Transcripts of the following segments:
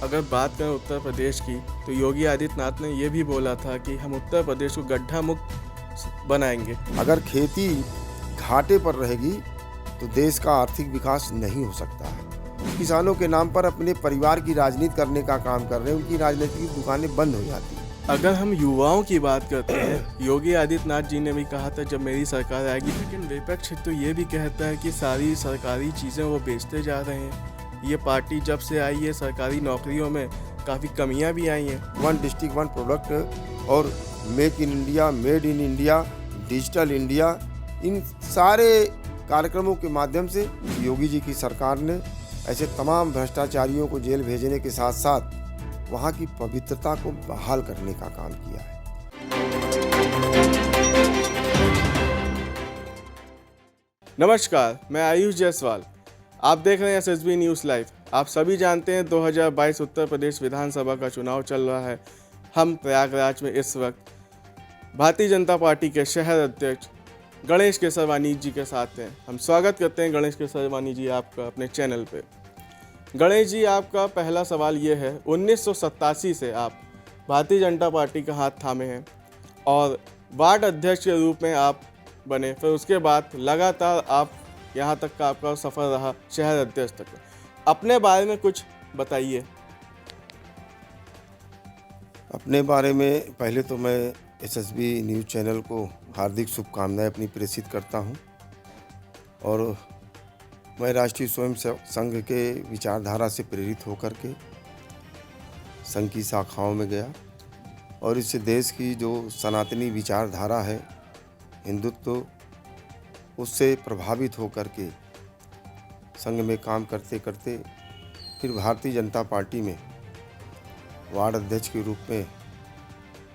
अगर बात करें उत्तर प्रदेश की, तो योगी आदित्यनाथ ने ये भी बोला था कि हम उत्तर प्रदेश को गड्ढा मुक्त बनाएंगे। अगर खेती घाटे पर रहेगी तो देश का आर्थिक विकास नहीं हो सकता है। किसानों के नाम पर अपने परिवार की राजनीति करने का काम कर रहे हैं, उनकी राजनीतिक दुकानें बंद हो जाती हैं। अगर हम युवाओं की बात करते हैं, योगी आदित्यनाथ जी ने भी कहा था जब मेरी सरकार आएगी, लेकिन विपक्ष तो ये भी कहता है कि सारी सरकारी चीज़ें वो बेचते जा रहे हैं। ये पार्टी जब से आई है सरकारी नौकरियों में काफ़ी कमियां भी आई हैं। वन डिस्ट्रिक्ट वन प्रोडक्ट और make in India, made in India, digital India, इन सारे कार्यक्रमों के माध्यम से योगी जी की सरकार ने ऐसे तमाम भ्रष्टाचारियों को जेल भेजने के साथ साथ वहाँ की पवित्रता को बहाल करने का काम किया है। नमस्कार, मैं आयुष जायसवाल। आप देख रहे हैं एसएसबी न्यूज़ लाइव। आप सभी जानते हैं 2022 उत्तर प्रदेश विधानसभा का चुनाव चल रहा है। हम प्रयागराज में इस वक्त भारतीय जनता पार्टी के शहर अध्यक्ष गणेश केसरवानी जी के साथ हैं। हम स्वागत करते हैं गणेश केसरवानी जी आपका अपने चैनल पे। गणेश जी, आपका पहला सवाल ये है, 1987 से आप भारतीय जनता पार्टी का हाथ थामे हैं और वार्ड अध्यक्ष के रूप में आप बने, फिर उसके बाद लगातार आप यहाँ तक का आपका सफ़र रहा शहर अध्यक्ष तक। अपने बारे में कुछ बताइए। अपने बारे में पहले तो मैं एसएसबी न्यूज़ चैनल को हार्दिक शुभकामनाएं अपनी प्रेषित करता हूं और मैं राष्ट्रीय स्वयं संघ के विचारधारा से प्रेरित होकर के संघ की शाखाओं में गया और इससे देश की जो सनातनी विचारधारा है, हिंदुत्व, उससे प्रभावित होकर के संघ में काम करते करते फिर भारतीय जनता पार्टी में वार्ड अध्यक्ष के रूप में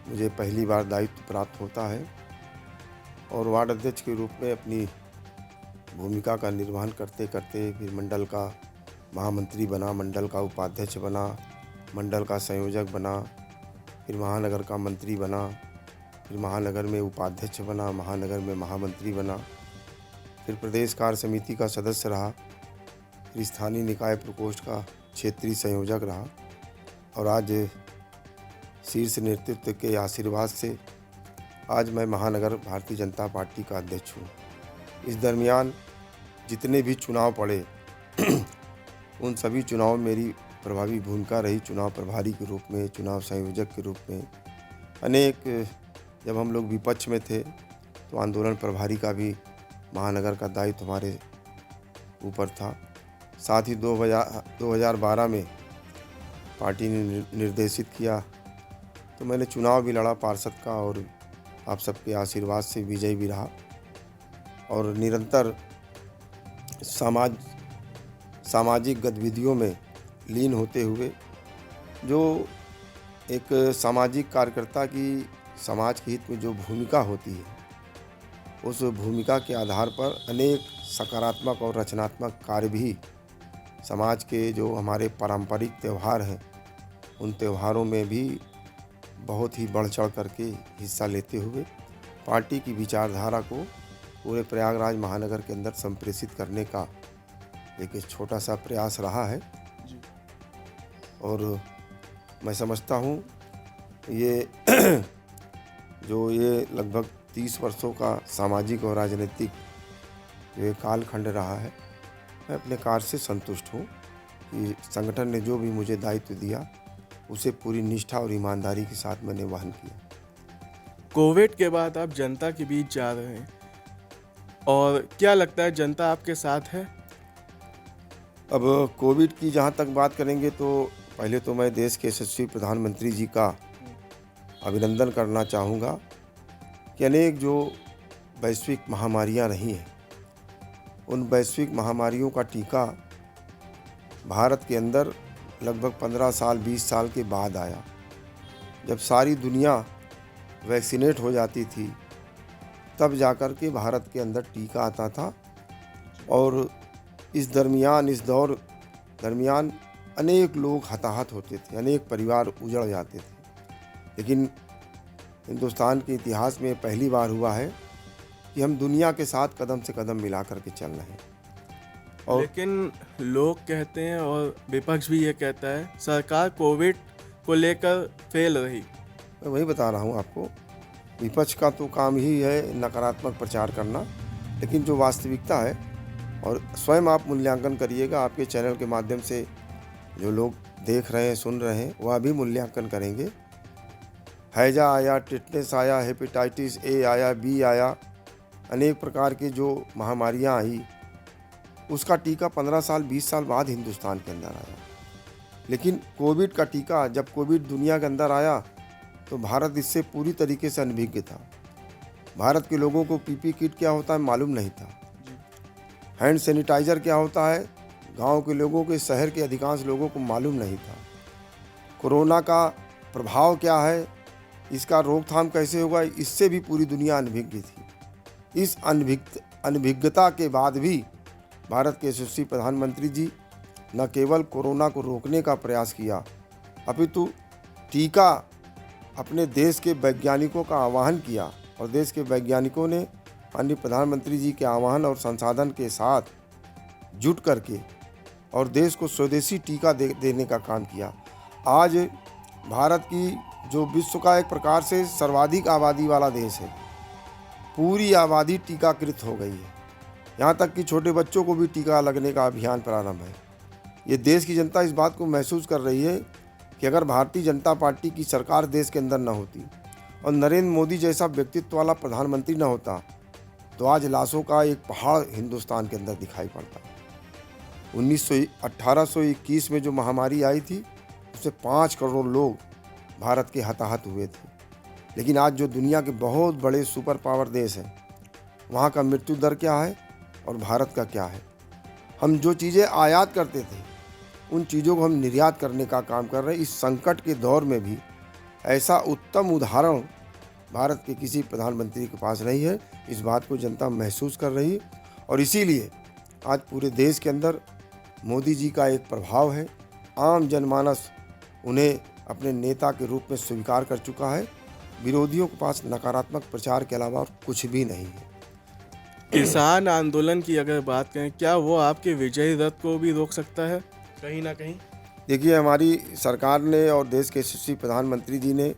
मुझे पहली बार दायित्व प्राप्त होता है और वार्ड अध्यक्ष के रूप में अपनी भूमिका का निर्वहन करते करते फिर मंडल का महामंत्री बना, मंडल का उपाध्यक्ष बना, मंडल का संयोजक बना, फिर महानगर का मंत्री बना, फिर महानगर में उपाध्यक्ष बना, महानगर में महामंत्री बना, फिर प्रदेश कार्य समिति का सदस्य रहा, फिर स्थानीय निकाय प्रकोष्ठ का क्षेत्रीय संयोजक रहा और आज शीर्ष नेतृत्व के आशीर्वाद से आज मैं महानगर भारतीय जनता पार्टी का अध्यक्ष हूँ। इस दरमियान जितने भी चुनाव पड़े उन सभी चुनाव में मेरी प्रभावी भूमिका रही। चुनाव प्रभारी के रूप में, चुनाव संयोजक के रूप में, अनेक, जब हम लोग विपक्ष में थे तो आंदोलन प्रभारी का भी महानगर का दायित्व हमारे ऊपर था। साथ ही 2012 में पार्टी ने निर्देशित किया तो मैंने चुनाव भी लड़ा पार्षद का और आप सबके आशीर्वाद से विजयी भी रहा और निरंतर सामाजिक गतिविधियों में लीन होते हुए जो एक सामाजिक कार्यकर्ता की समाज के हित में जो भूमिका होती है, उस भूमिका के आधार पर अनेक सकारात्मक और रचनात्मक कार्य भी समाज के जो हमारे पारंपरिक त्यौहार हैं उन त्योहारों में भी बहुत ही बढ़ चढ़ करके हिस्सा लेते हुए पार्टी की विचारधारा को पूरे प्रयागराज महानगर के अंदर संप्रेषित करने का एक छोटा सा प्रयास रहा है जी। और मैं समझता हूँ ये जो ये लगभग 30 वर्षों का सामाजिक और राजनीतिक जो कालखंड रहा है, मैं अपने कार्य से संतुष्ट हूँ कि संगठन ने जो भी मुझे दायित्व दिया उसे पूरी निष्ठा और ईमानदारी के साथ मैंने वहन किया। कोविड के बाद आप जनता के बीच जा रहे हैं और क्या लगता है जनता आपके साथ है? अब कोविड की जहाँ तक बात करेंगे तो पहले तो मैं देश के यशस्वी प्रधानमंत्री जी का अभिनंदन करना चाहूँगा कि अनेक जो वैश्विक महामारियाँ रही हैं उन वैश्विक महामारियों का टीका भारत के अंदर लगभग 15 साल 20 साल के बाद आया। जब सारी दुनिया वैक्सीनेट हो जाती थी तब जाकर के भारत के अंदर टीका आता था और इस दौर दरमियान अनेक लोग हताहत होते थे, अनेक परिवार उजड़ जाते थे। लेकिन हिंदुस्तान के इतिहास में पहली बार हुआ है कि हम दुनिया के साथ कदम से कदम मिला करके चल रहे हैं। और लेकिन लोग कहते हैं और विपक्ष भी ये कहता है सरकार कोविड को लेकर फेल रही। मैं वही बता रहा हूँ आपको, विपक्ष का तो काम ही है नकारात्मक प्रचार करना, लेकिन जो वास्तविकता है, और स्वयं आप मूल्यांकन करिएगा, आपके चैनल के माध्यम से जो लोग देख रहे हैं सुन रहे हैं वह भी मूल्यांकन करेंगे। हैजा आया, टिटनेस आया, हेपेटाइटिस ए आया, बी आया, अनेक प्रकार की जो महामारियां आई, उसका टीका 15 साल 20 साल बाद हिंदुस्तान के अंदर आया। लेकिन कोविड का टीका जब कोविड दुनिया के अंदर आया तो भारत इससे पूरी तरीके से अनभिज्ञ था। भारत के लोगों को पीपी किट क्या होता है मालूम नहीं था, हैंड सैनिटाइज़र क्या होता है गांव के लोगों के, शहर के अधिकांश लोगों को मालूम नहीं था। कोरोना का प्रभाव क्या है, इसका रोकथाम कैसे होगा, इससे भी पूरी दुनिया अनभिज्ञ थी। इस अनभिज्ञता के बाद भी भारत के यशस्वी प्रधानमंत्री जी न केवल कोरोना को रोकने का प्रयास किया, अपितु टीका अपने देश के वैज्ञानिकों का आह्वान किया, और देश के वैज्ञानिकों ने माननीय प्रधानमंत्री जी के आह्वान और संसाधन के साथ जुट करके और देश को स्वदेशी टीका देने का काम किया। आज भारत की जो विश्व का एक प्रकार से सर्वाधिक आबादी वाला देश है, पूरी आबादी टीकाकृत हो गई है। यहाँ तक कि छोटे बच्चों को भी टीका लगने का अभियान प्रारंभ है। ये देश की जनता इस बात को महसूस कर रही है कि अगर भारतीय जनता पार्टी की सरकार देश के अंदर न होती और नरेंद्र मोदी जैसा व्यक्तित्व वाला प्रधानमंत्री न होता तो आज लाशों का एक पहाड़ हिंदुस्तान के अंदर दिखाई पड़ता। 1821 में जो महामारी आई थी उससे 5 करोड़ लोग भारत के हताहत हुए थे। लेकिन आज जो दुनिया के बहुत बड़े सुपर पावर देश हैं, वहाँ का मृत्यु दर क्या है और भारत का क्या है। हम जो चीज़ें आयात करते थे उन चीज़ों को हम निर्यात करने का काम कर रहे हैं। इस संकट के दौर में भी ऐसा उत्तम उदाहरण भारत के किसी प्रधानमंत्री के पास नहीं है। इस बात को जनता महसूस कर रही है और इसीलिए आज पूरे देश के अंदर मोदी जी का एक प्रभाव है। आम जनमानस उन्हें अपने नेता के रूप में स्वीकार कर चुका है। विरोधियों के पास नकारात्मक प्रचार के अलावा और कुछ भी नहीं है। किसान आंदोलन की अगर बात करें, क्या वो आपके विजयी रथ को भी रोक सकता है कहीं ना कहीं? देखिए, हमारी सरकार ने और देश के यशस्वी प्रधानमंत्री जी ने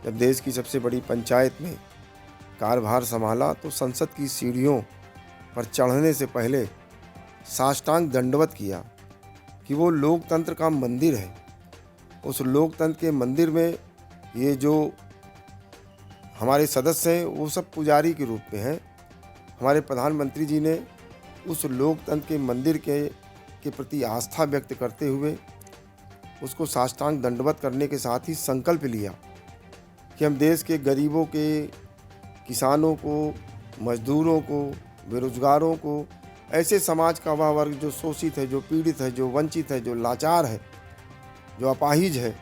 जब देश की सबसे बड़ी पंचायत में कार्यभार संभाला तो संसद की सीढ़ियों पर चढ़ने से पहले साष्टांग दंडवत किया कि वो लोकतंत्र का मंदिर है। उस लोकतंत्र के मंदिर में ये जो हमारे सदस्य हैं वो सब पुजारी के रूप में हैं। हमारे प्रधानमंत्री जी ने उस लोकतंत्र के मंदिर के प्रति आस्था व्यक्त करते हुए उसको साष्टांग दंडवत करने के साथ ही संकल्प लिया कि हम देश के गरीबों के, किसानों को, मजदूरों को, बेरोजगारों को, ऐसे समाज का वह वर्ग जो शोषित है, जो पीड़ित है, जो वंचित है, जो लाचार है, जो अपाहिज है,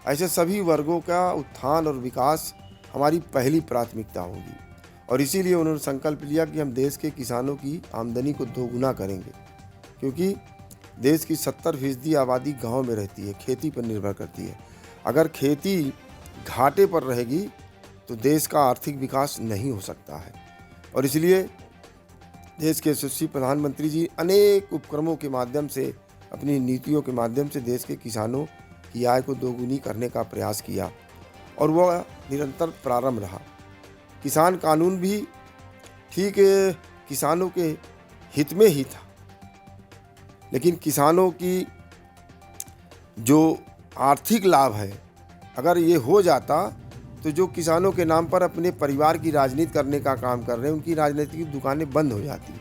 ऐसे सभी वर्गों का उत्थान और विकास हमारी पहली प्राथमिकता होगी। और इसीलिए उन्होंने संकल्प लिया कि हम देश के किसानों की आमदनी को दोगुना करेंगे, क्योंकि देश की 70% आबादी गांव में रहती है, खेती पर निर्भर करती है। अगर खेती घाटे पर रहेगी तो देश का आर्थिक विकास नहीं हो सकता है। और इसलिए देश के यशस्वी प्रधानमंत्री जी अनेक उपक्रमों के माध्यम से, अपनी नीतियों के माध्यम से देश के किसानों की आय को दोगुनी करने का प्रयास किया और वह निरंतर प्रारंभ रहा। किसान कानून भी ठीक किसानों के हित में ही था, लेकिन किसानों की जो आर्थिक लाभ है अगर ये हो जाता तो जो किसानों के नाम पर अपने परिवार की राजनीति करने का काम कर रहे हैं उनकी राजनीति की दुकानें बंद हो जाती।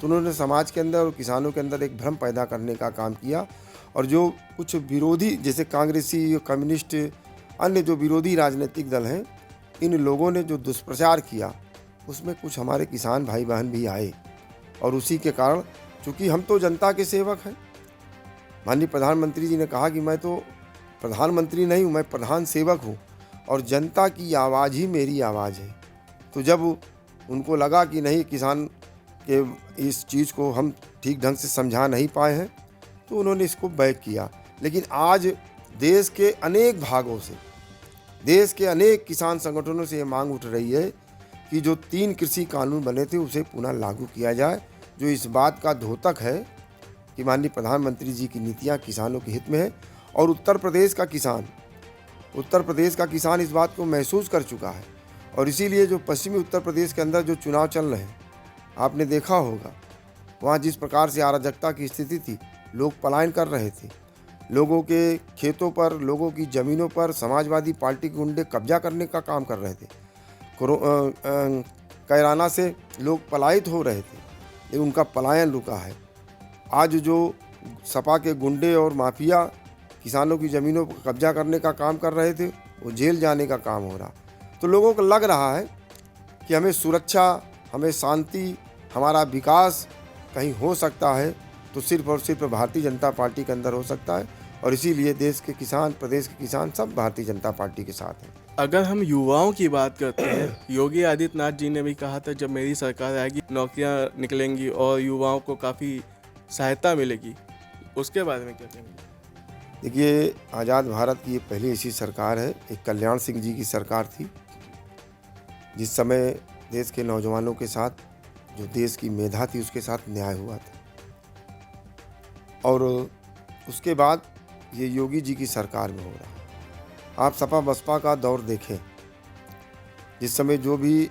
तो उन्होंने समाज के अंदर और किसानों के अंदर एक भ्रम पैदा करने का काम किया। और जो कुछ विरोधी जैसे कांग्रेसी, कम्युनिस्ट, अन्य जो विरोधी राजनीतिक दल हैं, इन लोगों ने जो दुष्प्रचार किया उसमें कुछ हमारे किसान भाई बहन भी आए। और उसी के कारण, चूँकि हम तो जनता के सेवक हैं, माननीय प्रधानमंत्री जी ने कहा कि मैं तो प्रधानमंत्री नहीं हूँ, मैं प्रधान सेवक हूँ और जनता की आवाज़ ही मेरी आवाज़ है। तो जब उनको लगा कि नहीं, किसान के इस चीज़ को हम ठीक ढंग से समझा नहीं पाए हैं, तो उन्होंने इसको बैक किया। लेकिन आज देश के अनेक भागों से, देश के अनेक किसान संगठनों से ये मांग उठ रही है कि जो 3 कृषि कानून बने थे उसे पुनः लागू किया जाए जो इस बात का द्योतक है कि माननीय प्रधानमंत्री जी की नीतियाँ किसानों के हित में है। और उत्तर प्रदेश का किसान इस बात को महसूस कर चुका है। और इसीलिए जो पश्चिमी उत्तर प्रदेश के अंदर जो चुनाव चल रहे हैं, आपने देखा होगा वहाँ जिस प्रकार से अराजकता की स्थिति थी, लोग पलायन कर रहे थे, लोगों के खेतों पर, लोगों की ज़मीनों पर समाजवादी पार्टी के गुंडे कब्जा करने का काम कर रहे थे। कैराना से लोग पलायित हो रहे थे, लेकिन उनका पलायन रुका है। आज जो सपा के गुंडे और माफिया किसानों की ज़मीनों पर कब्जा करने का काम कर रहे थे, वो जेल जाने का काम हो रहा। तो लोगों को लग रहा है कि हमें सुरक्षा, हमें शांति, हमारा विकास कहीं हो सकता है तो सिर्फ और सिर्फ भारतीय जनता पार्टी के अंदर हो सकता है। और इसीलिए देश के किसान, प्रदेश के किसान सब भारतीय जनता पार्टी के साथ हैं। अगर हम युवाओं की बात करते हैं, योगी आदित्यनाथ जी ने भी कहा था जब मेरी सरकार आएगी नौकरियां निकलेंगी और युवाओं को काफ़ी सहायता मिलेगी, उसके बारे में क्या कहेंगे? देखिए, आज़ाद भारत की ये पहली ऐसी सरकार है, एक कल्याण सिंह जी की सरकार थी, जिस समय देश के नौजवानों के साथ, जो देश की मेधा थी, उसके साथ न्याय हुआ था। और उसके बाद ये योगी जी की सरकार में हो रहा है। आप सपा बसपा का दौर देखें, जिस समय जो भी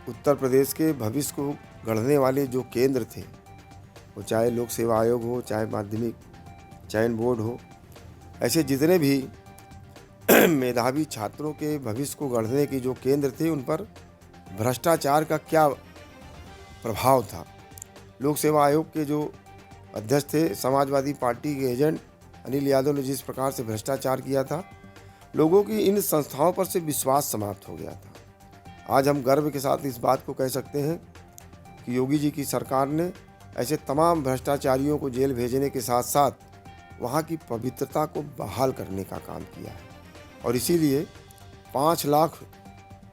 उत्तर प्रदेश के भविष्य को गढ़ने वाले जो केंद्र थे, वो चाहे लोक सेवा आयोग हो, चाहे माध्यमिक चयन बोर्ड हो, ऐसे जितने भी मेधावी छात्रों के भविष्य को गढ़ने के जो केंद्र थे, उन पर भ्रष्टाचार का क्या प्रभाव था। लोक सेवा आयोग के जो अध्यक्ष थे, समाजवादी पार्टी के एजेंट अनिल यादव ने जिस प्रकार से भ्रष्टाचार किया था, लोगों की इन संस्थाओं पर से विश्वास समाप्त हो गया था। आज हम गर्व के साथ इस बात को कह सकते हैं कि योगी जी की सरकार ने ऐसे तमाम भ्रष्टाचारियों को जेल भेजने के साथ साथ वहाँ की पवित्रता को बहाल करने का काम किया है। और इसीलिए 5 लाख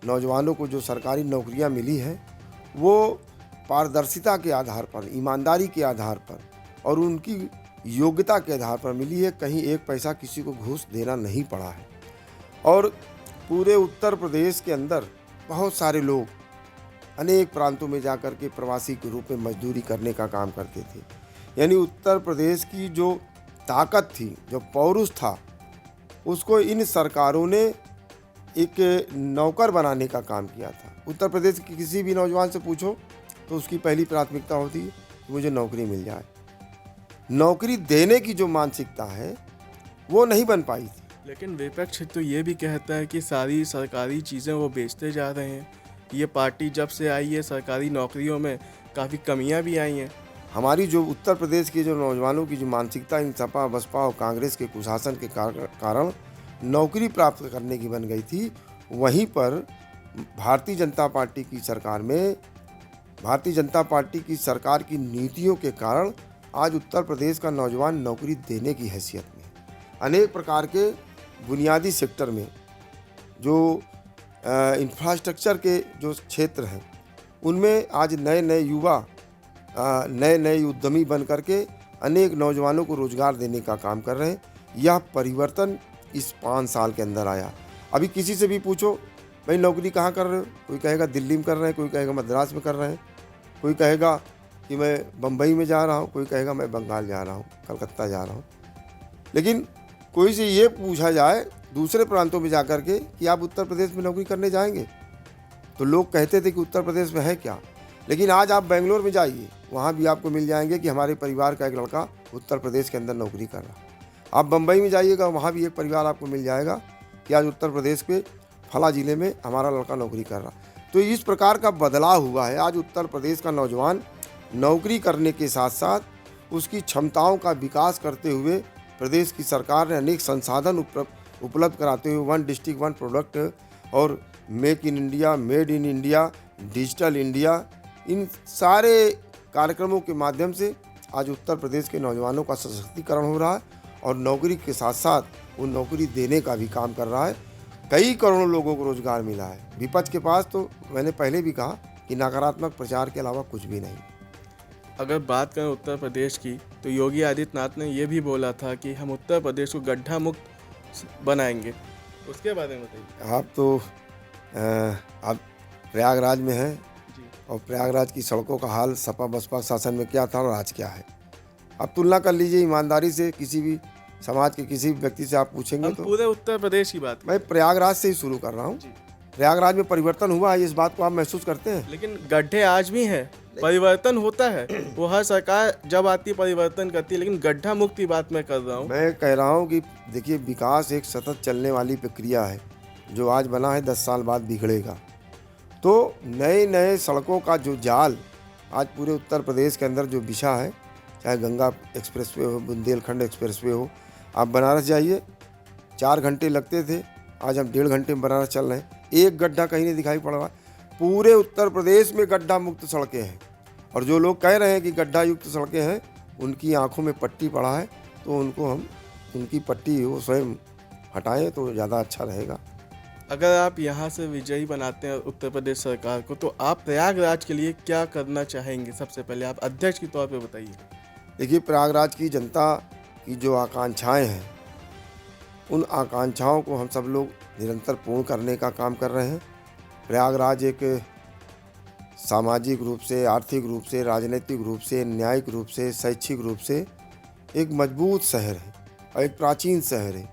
नौजवानों को जो सरकारी नौकरियाँ मिली हैं, वो पारदर्शिता के आधार पर, ईमानदारी के आधार पर और उनकी योग्यता के आधार पर मिली है। कहीं एक पैसा किसी को घूस देना नहीं पड़ा है। और पूरे उत्तर प्रदेश के अंदर बहुत सारे लोग अनेक प्रांतों में जाकर के प्रवासी के रूप में मजदूरी करने का काम करते थे। यानी उत्तर प्रदेश की जो ताकत थी, जो पौरुष था, उसको इन सरकारों ने एक नौकर बनाने का काम किया था। उत्तर प्रदेश के किसी भी नौजवान से पूछो तो उसकी पहली प्राथमिकता होती है कि मुझे नौकरी मिल जाए। नौकरी देने की जो मानसिकता है वो नहीं बन पाई थी। लेकिन विपक्ष तो ये भी कहता है कि सारी सरकारी चीज़ें वो बेचते जा रहे हैं। ये पार्टी जब से आई है, सरकारी नौकरियों में काफ़ी कमियां भी आई हैं। हमारी जो उत्तर प्रदेश के जो नौजवानों की जो मानसिकता इन सपा बसपा और कांग्रेस के कुशासन के कारण नौकरी प्राप्त करने की बन गई थी, वहीं पर भारतीय जनता पार्टी की सरकार में, भारतीय जनता पार्टी की सरकार की नीतियों के कारण आज उत्तर प्रदेश का नौजवान नौकरी देने की हैसियत में अनेक प्रकार के बुनियादी सेक्टर में जो इंफ्रास्ट्रक्चर के जो क्षेत्र हैं, उनमें आज नए नए युवा, नए नए उद्यमी बन करके अनेक नौजवानों को रोजगार देने का काम कर रहे हैं। यह परिवर्तन इस 5 साल के अंदर आया। अभी किसी से भी पूछो, भाई नौकरी कहाँ कर रहे हो, कोई कहेगा दिल्ली में कर रहे हैं, कोई कहेगा मद्रास में कर रहे हैं, कोई कहेगा कि मैं बम्बई में जा रहा हूँ, कोई कहेगा मैं बंगाल जा रहा हूँ, कलकत्ता जा रहा हूँ। लेकिन कोई से ये पूछा जाए दूसरे प्रांतों में जाकर के कि आप उत्तर प्रदेश में नौकरी करने जाएंगे, तो लोग कहते थे कि उत्तर प्रदेश में है क्या। लेकिन आज आप बेंगलोर में जाइए, वहाँ भी आपको मिल जाएंगे कि हमारे परिवार का एक लड़का उत्तर प्रदेश के अंदर नौकरी कर रहा है। आप बम्बई में जाइएगा, वहाँ भी एक परिवार आपको मिल जाएगा कि आज उत्तर प्रदेश के फला ज़िले में हमारा लड़का नौकरी कर रहा। तो इस प्रकार का बदलाव हुआ है। आज उत्तर प्रदेश का नौजवान नौकरी करने के साथ साथ उसकी क्षमताओं का विकास करते हुए प्रदेश की सरकार ने अनेक संसाधन उपलब्ध कराते हुए 1 डिस्ट्रिक्ट 1 प्रोडक्ट और make in India, made in India, digital India, इन सारे कार्यक्रमों के माध्यम से आज उत्तर प्रदेश के नौजवानों का सशक्तिकरण हो रहा है और नौकरी के साथ साथ वो नौकरी देने का भी काम कर रहा है। कई करोड़ों लोगों को रोजगार मिला है। विपक्ष के पास तो मैंने पहले भी कहा कि नकारात्मक प्रचार के अलावा कुछ भी नहीं। अगर बात करें उत्तर प्रदेश की, तो योगी आदित्यनाथ ने यह भी बोला था कि हम उत्तर प्रदेश को गड्ढा मुक्त बनाएंगे, उसके बारे में बताइए। आप प्रयागराज में हैं और प्रयागराज की सड़कों का हाल सपा बसपा शासन में क्या था और आज क्या है। आप तुलना कर लीजिए ईमानदारी से, किसी भी समाज के किसी भी व्यक्ति से आप पूछेंगे हम तो। पूरे उत्तर प्रदेश की बात मैं प्रयागराज से ही शुरू कर रहा हूँ। प्रयागराज में परिवर्तन हुआ है, इस बात को आप महसूस करते हैं? लेकिन गड्ढे आज भी हैं, परिवर्तन होता है, वो हर सरकार जब आती है परिवर्तन करती है, लेकिन गड्ढा मुक्त की बात मैं कर रहा हूँ। मैं कह रहा हूँ कि देखिए, विकास एक सतत चलने वाली प्रक्रिया है। जो आज बना है 10 साल बाद बिगड़ेगा। तो नए नए सड़कों का जो जाल आज पूरे उत्तर प्रदेश के अंदर जो बिछा है, चाहे गंगा एक्सप्रेसवे हो, बुंदेलखंड एक्सप्रेसवे हो, आप बनारस जाइए 4 घंटे लगते थे, आज हम 1.5 घंटे में बनारस चल रहे हैं। एक गड्ढा कहीं नहीं दिखाई पड़ रहा। पूरे उत्तर प्रदेश में गड्ढा मुक्त सड़कें हैं। और जो लोग कह रहे हैं कि गड्ढा युक्त सड़कें हैं, उनकी आंखों में पट्टी पड़ा है, तो उनको हम उनकी पट्टी वो स्वयं हटाएं तो ज़्यादा अच्छा रहेगा। अगर आप यहाँ से विजयी बनाते हैं उत्तर प्रदेश सरकार को, तो आप प्रयागराज के लिए क्या करना चाहेंगे? सबसे पहले आप अध्यक्ष के तौर पे बताइए। देखिए, प्रयागराज की जनता की जो आकांक्षाएं हैं, उन आकांक्षाओं को हम सब लोग निरंतर पूर्ण करने का काम कर रहे हैं। प्रयागराज एक सामाजिक रूप से, आर्थिक रूप से, राजनीतिक रूप से, न्यायिक रूप से, शैक्षिक रूप से एक मजबूत शहर है और एक प्राचीन शहर है।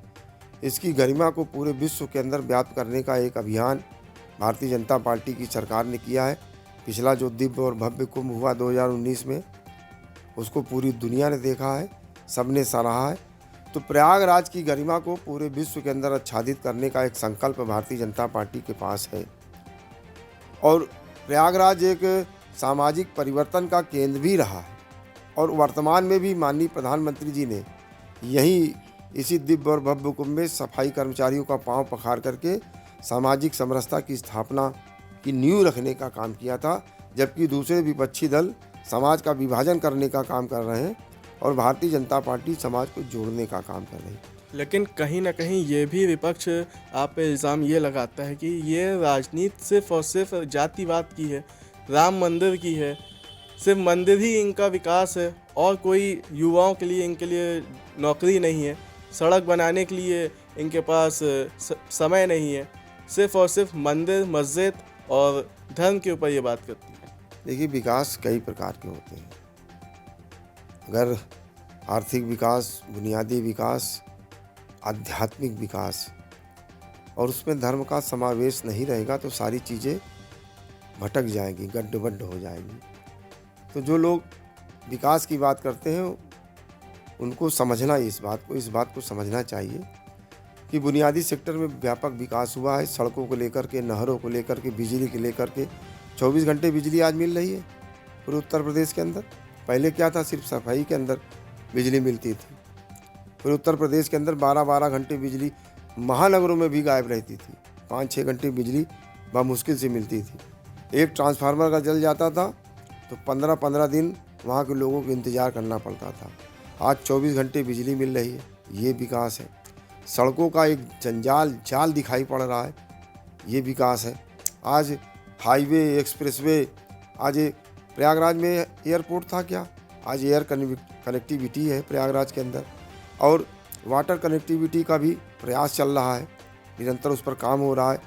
इसकी गरिमा को पूरे विश्व के अंदर व्याप्त करने का एक अभियान भारतीय जनता पार्टी की सरकार ने किया है। पिछला जो दिव्य और भव्य कुंभ हुआ 2019 में, उसको पूरी दुनिया ने देखा है, सबने सराहा है। तो प्रयागराज की गरिमा को पूरे विश्व के अंदर आच्छादित करने का एक संकल्प भारतीय जनता पार्टी के पास है। और प्रयागराज एक सामाजिक परिवर्तन का केंद्र भी रहा है। और वर्तमान में भी माननीय प्रधानमंत्री जी ने यही इसी दिव्य और भव्य कुंभ में सफाई कर्मचारियों का पांव पखार करके सामाजिक समरसता की स्थापना की नींव रखने का काम किया था, जबकि दूसरे विपक्षी दल समाज का विभाजन करने का काम कर रहे हैं और भारतीय जनता पार्टी समाज को जोड़ने का काम कर रही है। लेकिन कहीं ना कहीं ये भी विपक्ष आप पे इल्ज़ाम ये लगाता है कि ये राजनीति सिर्फ और सिर्फ जातिवाद की है, राम मंदिर की है, सिर्फ मंदिर ही इनका विकास है और कोई युवाओं के लिए इनके लिए नौकरी नहीं है, सड़क बनाने के लिए इनके पास समय नहीं है, सिर्फ और सिर्फ मंदिर, मस्जिद और धर्म के ऊपर ये बात करती है। देखिए, विकास कई प्रकार के होते हैं। अगर आर्थिक विकास, बुनियादी विकास, आध्यात्मिक विकास और उसमें धर्म का समावेश नहीं रहेगा तो सारी चीज़ें भटक जाएंगी, गड्ढ-बड्ढ हो जाएगी। तो जो लोग विकास की बात करते हैं, उनको समझना इस बात को समझना चाहिए कि बुनियादी सेक्टर में व्यापक विकास हुआ है। सड़कों को लेकर के, नहरों को लेकर के, बिजली को लेकर के 24 घंटे बिजली आज मिल रही है पूरे उत्तर प्रदेश के अंदर। पहले क्या था, सिर्फ सफाई के अंदर बिजली मिलती थी। पूरे उत्तर प्रदेश के अंदर 12-12 घंटे बिजली महानगरों में भी गायब रहती थी। 5-6 घंटे बिजली मुश्किल से मिलती थी। एक ट्रांसफार्मर का जल जाता था तो 15-15 दिन वहाँ के लोगों को इंतज़ार करना पड़ता था। आज 24 घंटे बिजली मिल रही है, ये विकास है। सड़कों का एक जाल दिखाई पड़ रहा है, ये विकास है। आज हाईवे, एक्सप्रेसवे, आज प्रयागराज में एयरपोर्ट था क्या, आज एयर कनेक्टिविटी है प्रयागराज के अंदर। और वाटर कनेक्टिविटी का भी प्रयास चल रहा है, निरंतर उस पर काम हो रहा है।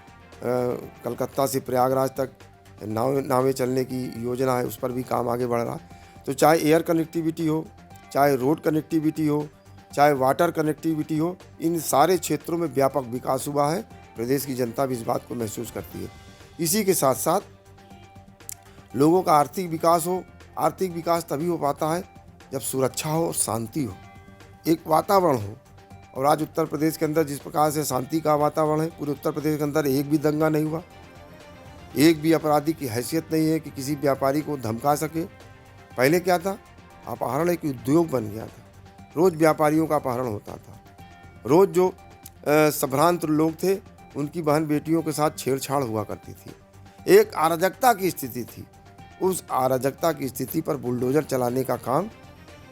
कलकत्ता से प्रयागराज तक नावें चलने की योजना है, उस पर भी काम आगे बढ़ रहा है। तो चाहे एयर कनेक्टिविटी हो, चाहे रोड कनेक्टिविटी हो, चाहे वाटर कनेक्टिविटी हो, इन सारे क्षेत्रों में व्यापक विकास हुआ है। प्रदेश की जनता भी इस बात को महसूस करती है। इसी के साथ साथ लोगों का आर्थिक विकास हो। आर्थिक विकास तभी हो पाता है जब सुरक्षा हो, शांति हो, एक वातावरण हो। और आज उत्तर प्रदेश के अंदर जिस प्रकार से शांति का वातावरण है, पूरे उत्तर प्रदेश के अंदर एक भी दंगा नहीं हुआ, एक भी अपराधी की हैसियत नहीं है कि किसी व्यापारी को धमका सके। पहले क्या था, अपहरण एक उद्योग बन गया था। रोज़ व्यापारियों का अपहरण होता था। रोज़ जो संभ्रांत लोग थे, उनकी बहन बेटियों के साथ छेड़छाड़ हुआ करती थी। एक अराजकता की स्थिति थी। उस अराजकता की स्थिति पर बुलडोजर चलाने का काम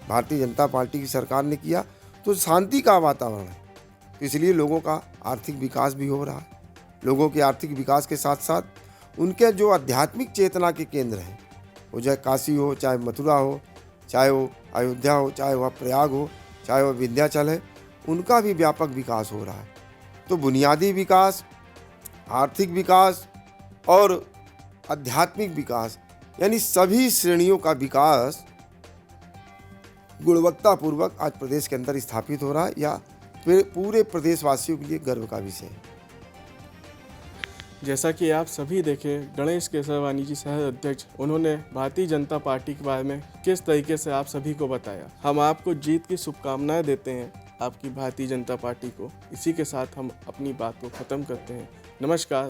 भारतीय जनता पार्टी की सरकार ने किया। तो शांति का वातावरण है, तो इसलिए लोगों का आर्थिक विकास भी हो रहा है। लोगों के आर्थिक विकास के साथ साथ उनके जो आध्यात्मिक चेतना के केंद्र हैं, वो चाहे काशी हो, चाहे मथुरा हो, चाहे वो अयोध्या हो, चाहे वह प्रयाग हो, चाहे वह विंध्याचल है, उनका भी व्यापक विकास हो रहा है। तो बुनियादी विकास, आर्थिक विकास और आध्यात्मिक विकास, यानी सभी श्रेणियों का विकास गुणवत्तापूर्वक आज प्रदेश के अंदर स्थापित हो रहा है, या पूरे प्रदेशवासियों के लिए गर्व का विषय है। जैसा कि आप सभी देखें, गणेश केसरवानी जी शहर अध्यक्ष, उन्होंने भारतीय जनता पार्टी के बारे में किस तरीके से आप सभी को बताया। हम आपको जीत की शुभकामनाएं देते हैं आपकी भारतीय जनता पार्टी को। इसी के साथ हम अपनी बात को ख़त्म करते हैं। नमस्कार।